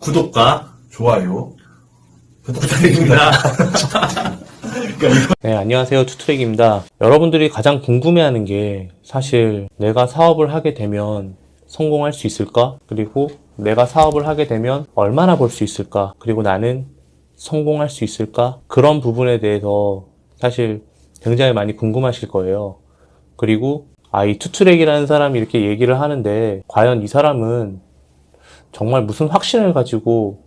구독과 좋아요 부탁드립니다. 네, 안녕하세요. 투트랙입니다. 여러분들이 가장 궁금해하는 게 사실 내가 사업을 하게 되면 성공할 수 있을까? 그리고 내가 사업을 하게 되면 얼마나 벌 수 있을까? 그리고 나는 성공할 수 있을까? 그런 부분에 대해서 사실 굉장히 많이 궁금하실 거예요. 그리고 이 투트랙이라는 사람이 이렇게 얘기를 하는데 과연 이 사람은 정말 무슨 확신을 가지고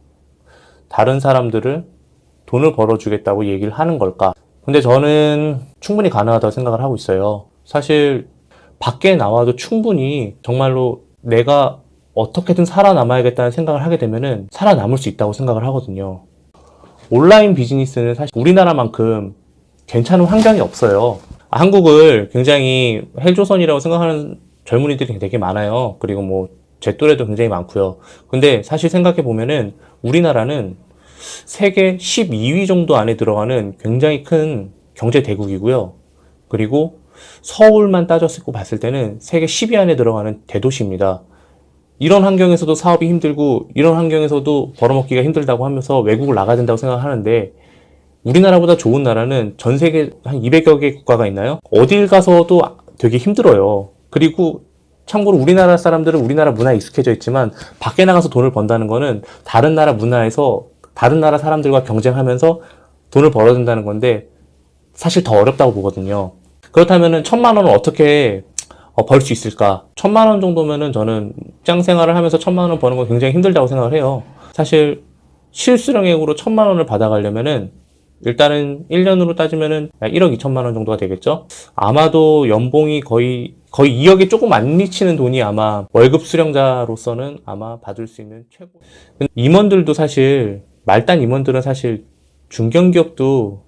다른 사람들을 돈을 벌어주겠다고 얘기를 하는 걸까? 근데 저는 충분히 가능하다고 생각을 하고 있어요. 사실 밖에 나와도 충분히 정말로 내가 어떻게든 살아남아야겠다는 생각을 하게 되면은 살아남을 수 있다고 생각을 하거든요. 온라인 비즈니스는 사실 우리나라만큼 괜찮은 환경이 없어요. 한국을 굉장히 헬조선이라고 생각하는 젊은이들이 되게 많아요. 그리고 뭐 제 또래도 굉장히 많고요. 근데 사실 생각해 보면은 우리나라는 세계 12위 정도 안에 들어가는 굉장히 큰 경제 대국이고요. 그리고 서울만 따졌을 때 봤을 때는 세계 10위 안에 들어가는 대도시입니다. 이런 환경에서도 사업이 힘들고 이런 환경에서도 벌어먹기가 힘들다고 하면서 외국을 나가야 된다고 생각하는데 우리나라보다 좋은 나라는 전 세계 한 200여 개 국가가 있나요? 어딜 가서도 되게 힘들어요. 그리고 참고로 우리나라 사람들은 우리나라 문화에 익숙해져 있지만 밖에 나가서 돈을 번다는 거는 다른 나라 문화에서 다른 나라 사람들과 경쟁하면서 돈을 벌어야 된다는 건데 사실 더 어렵다고 보거든요. 그렇다면은 1,000만 원을 어떻게 벌 수 있을까? 1,000만 원 정도면은 저는 직장 생활을 하면서 1,000만 원 버는 건 굉장히 힘들다고 생각을 해요. 사실 실수령액으로 1,000만 원을 받아가려면은 일단은 1년으로 따지면은 1억 2천만 원 정도가 되겠죠? 아마도 연봉이 거의 2억에 조금 안 미치는 돈이 아마 월급 수령자로서는 아마 받을 수 있는 최고. 임원들도 사실, 말단 임원들은 사실 중견기업도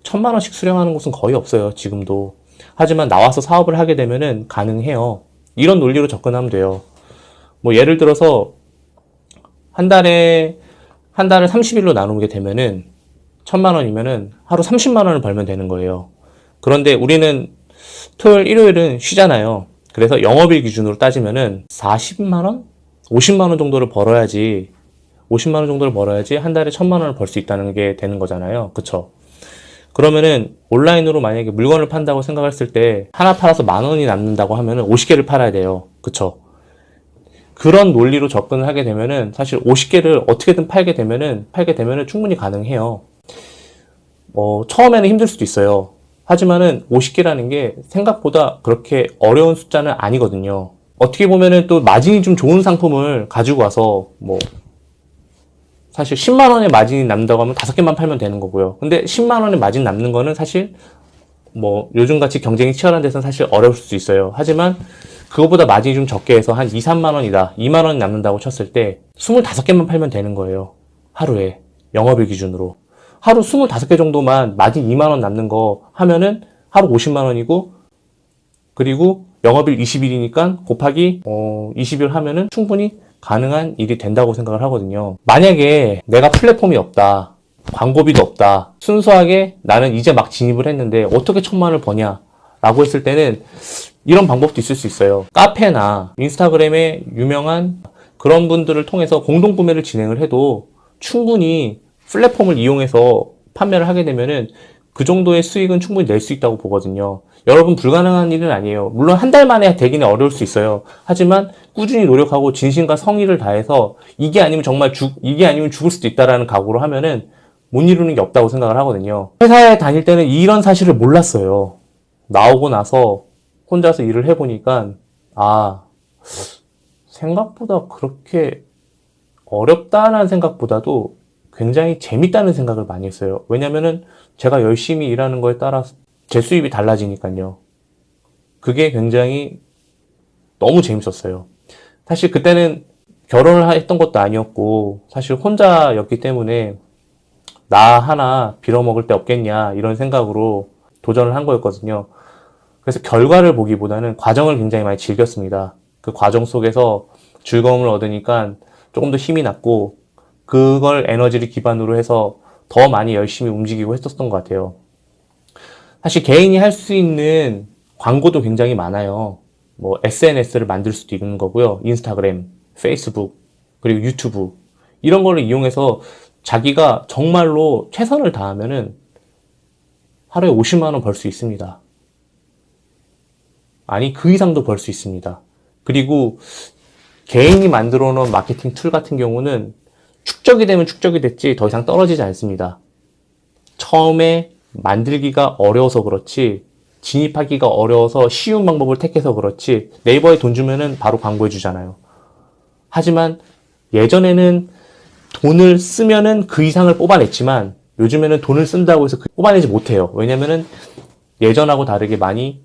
1,000만 원씩 수령하는 곳은 거의 없어요, 지금도. 하지만 나와서 사업을 하게 되면은 가능해요. 이런 논리로 접근하면 돼요. 뭐 예를 들어서 한 달을 30일로 나누게 되면은 1,000만 원이면은 하루 30만 원을 벌면 되는 거예요. 그런데 우리는 토요일, 일요일은 쉬잖아요. 그래서 영업일 기준으로 따지면은 40만 원? 50만 원 정도를 벌어야지, 50만 원 정도를 벌어야지 한 달에 1,000만 원을 벌 수 있다는 게 되는 거잖아요. 그쵸? 그러면은 온라인으로 만약에 물건을 판다고 생각했을 때 하나 팔아서 10,000원이 남는다고 하면은 50개를 팔아야 돼요. 그쵸? 그런 논리로 접근을 하게 되면은 사실 50개를 어떻게든 팔게 되면은 충분히 가능해요. 처음에는 힘들 수도 있어요. 하지만은 50개라는 게 생각보다 그렇게 어려운 숫자는 아니거든요. 어떻게 보면은 또 마진이 좀 좋은 상품을 가지고 와서 사실 10만 원의 마진이 남는다고 하면 5개만 팔면 되는 거고요. 근데 10만 원의 마진 남는 거는 사실 요즘같이 경쟁이 치열한 데서는 사실 어려울 수 있어요. 하지만 그거보다 마진이 좀 적게 해서 한 2, 3만 원이다. 2만 원이 남는다고 쳤을 때 25개만 팔면 되는 거예요. 하루에. 영업일 기준으로. 하루 25개 정도만 마진 2만 원 남는 거 하면은 하루 50만 원이고, 그리고 영업일 20일이니까 곱하기 20일 하면은 충분히 가능한 일이 된다고 생각을 하거든요. 만약에 내가 플랫폼이 없다, 광고비도 없다, 순수하게 나는 이제 막 진입을 했는데 어떻게 1,000만 원을 버냐 라고 했을 때는 이런 방법도 있을 수 있어요. 카페나 인스타그램에 유명한 그런 분들을 통해서 공동구매를 진행을 해도 충분히 플랫폼을 이용해서 판매를 하게 되면은 그 정도의 수익은 충분히 낼 수 있다고 보거든요. 여러분, 불가능한 일은 아니에요. 물론 한 달 만에 되기는 어려울 수 있어요. 하지만 꾸준히 노력하고 진심과 성의를 다해서 이게 아니면 죽을 수도 있다라는 각오로 하면은 못 이루는 게 없다고 생각을 하거든요. 회사에 다닐 때는 이런 사실을 몰랐어요. 나오고 나서 혼자서 일을 해보니까 생각보다 그렇게 어렵다는 생각보다도 굉장히 재밌다는 생각을 많이 했어요. 왜냐면은 제가 열심히 일하는 거에 따라서 제 수입이 달라지니까요. 그게 굉장히 너무 재밌었어요. 사실 그때는 결혼을 했던 것도 아니었고 사실 혼자였기 때문에 나 하나 빌어먹을 데 없겠냐 이런 생각으로 도전을 한 거였거든요. 그래서 결과를 보기보다는 과정을 굉장히 많이 즐겼습니다. 그 과정 속에서 즐거움을 얻으니까 조금 더 힘이 났고 그걸 에너지를 기반으로 해서 더 많이 열심히 움직이고 했었던 것 같아요. 사실 개인이 할 수 있는 광고도 굉장히 많아요. SNS를 만들 수도 있는 거고요. 인스타그램, 페이스북, 그리고 유튜브. 이런 거를 이용해서 자기가 정말로 최선을 다하면은 하루에 50만 원 벌 수 있습니다. 아니, 그 이상도 벌 수 있습니다. 그리고 개인이 만들어 놓은 마케팅 툴 같은 경우는 축적이 되면 축적이 됐지 더 이상 떨어지지 않습니다. 처음에 만들기가 어려워서 그렇지, 진입하기가 어려워서 쉬운 방법을 택해서 그렇지, 네이버에 돈 주면은 바로 광고해 주잖아요. 하지만 예전에는 돈을 쓰면은 그 이상을 뽑아냈지만 요즘에는 돈을 쓴다고 해서 뽑아내지 못해요. 왜냐면은 예전하고 다르게 많이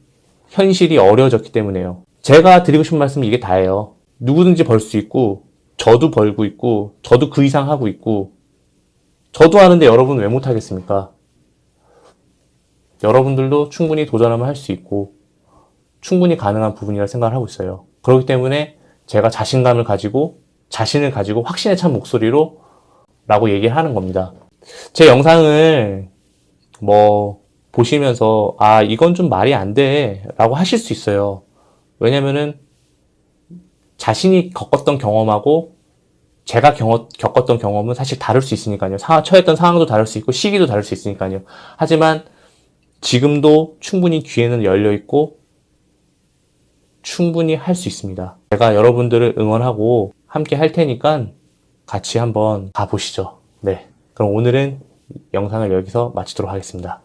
현실이 어려워졌기 때문에요. 제가 드리고 싶은 말씀은 이게 다예요. 누구든지 벌 수 있고, 저도 벌고 있고, 저도 그 이상 하고 있고, 저도 하는데 여러분은 왜 못하겠습니까? 여러분들도 충분히 도전하면 할 수 있고, 충분히 가능한 부분이라 생각을 하고 있어요. 그렇기 때문에 제가 자신감을 가지고, 자신을 가지고 확신에 찬 목소리로 라고 얘기를 하는 겁니다. 제 영상을 보시면서 아, 이건 좀 말이 안 돼 라고 하실 수 있어요. 왜냐면은 자신이 겪었던 경험하고 제가 겪었던 경험은 사실 다를 수 있으니까요. 처했던 상황도 다를 수 있고 시기도 다를 수 있으니까요. 하지만 지금도 충분히 귀에는 열려 있고 충분히 할 수 있습니다. 제가 여러분들을 응원하고 함께 할 테니까 같이 한번 가보시죠. 네. 그럼 오늘은 영상을 여기서 마치도록 하겠습니다.